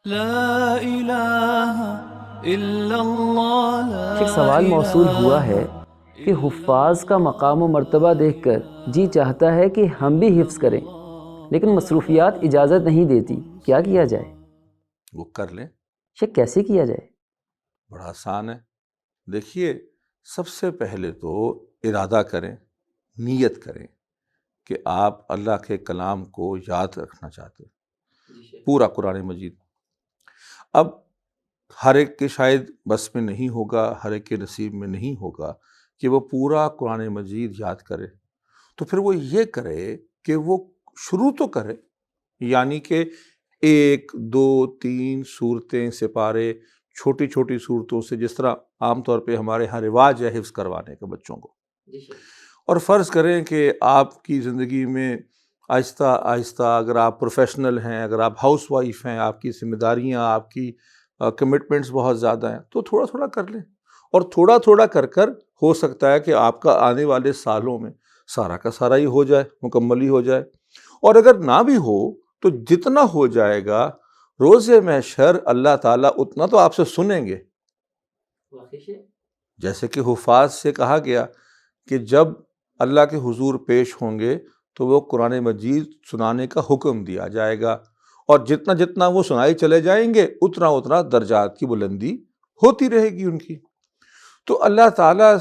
لا الہ الا اللہ ایک سوال موصول ہوا ہے کہ حفاظ کا مقام و مرتبہ دیکھ کر جی چاہتا ہے کہ ہم بھی حفظ کریں، لیکن مصروفیات اجازت نہیں دیتی، کیا کیا جائے؟ وہ کر لیں۔ یہ کیسے کیا جائے؟ بڑا آسان ہے۔ دیکھیے، سب سے پہلے تو ارادہ کریں، نیت کریں کہ آپ اللہ کے کلام کو یاد رکھنا چاہتے ہیں، پورا قرآن مجید۔ اب ہر ایک کے شاید بس میں نہیں ہوگا، ہر ایک کے نصیب میں نہیں ہوگا کہ وہ پورا قرآن مجید یاد کرے، تو پھر وہ یہ کرے کہ وہ شروع تو کرے، یعنی کہ 1 2 3 صورتیں سپارے، چھوٹی چھوٹی صورتوں سے، جس طرح عام طور پہ ہمارے ہاں رواج ہے حفظ کروانے کا بچوں کو۔ اور فرض کریں کہ آپ کی زندگی میں آہستہ آہستہ، اگر آپ پروفیشنل ہیں، اگر آپ ہاؤس وائف ہیں، آپ کی ذمہ داریاں، آپ کی کمٹمنٹس بہت زیادہ ہیں، تو تھوڑا تھوڑا کر لیں، اور تھوڑا تھوڑا کر کر ہو سکتا ہے کہ آپ کا آنے والے سالوں میں سارا کا سارا ہی ہو جائے، مکمل ہی ہو جائے۔ اور اگر نہ بھی ہو تو جتنا ہو جائے گا روز محشر اللہ تعالیٰ اتنا تو آپ سے سنیں گے۔ جیسے کہ حفاظ سے کہا گیا کہ جب اللہ کے حضور پیش ہوں گے تو وہ قرآن مجید سنانے کا حکم دیا جائے گا، اور جتنا جتنا وہ سنائی چلے جائیں گے اتنا اتنا درجات کی بلندی ہوتی رہے گی ان کی۔ تو اللہ تعالیٰ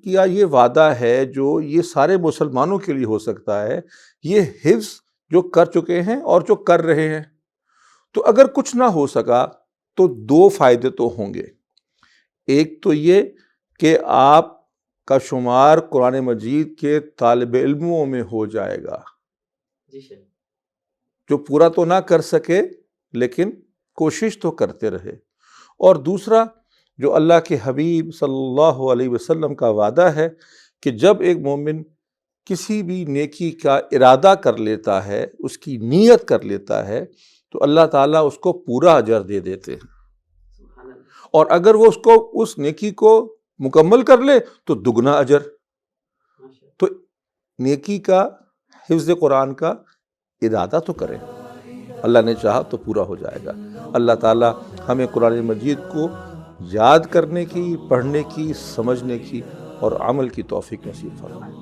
کا یہ وعدہ ہے جو یہ سارے مسلمانوں کے لیے ہو سکتا ہے، یہ حفظ جو کر چکے ہیں اور جو کر رہے ہیں۔ تو اگر کچھ نہ ہو سکا تو 2 فائدے تو ہوں گے۔ ایک تو یہ کہ آپ کا شمار قرآن مجید کے طالب علموں میں ہو جائے گا، جو پورا تو نہ کر سکے لیکن کوشش تو کرتے رہے۔ اور دوسرا، جو اللہ کے حبیب صلی اللہ علیہ وسلم کا وعدہ ہے کہ جب ایک مومن کسی بھی نیکی کا ارادہ کر لیتا ہے، اس کی نیت کر لیتا ہے، تو اللہ تعالیٰ اس کو پورا اجر دے دیتے ہیں، اور اگر وہ اس نیکی کو مکمل کر لے تو دگنا اجر۔ تو نیکی کا، حفظ قرآن کا ارادہ تو کریں، اللہ نے چاہا تو پورا ہو جائے گا۔ اللہ تعالیٰ ہمیں قرآن مجید کو یاد کرنے کی، پڑھنے کی، سمجھنے کی اور عمل کی توفیق نصیب فرمائے۔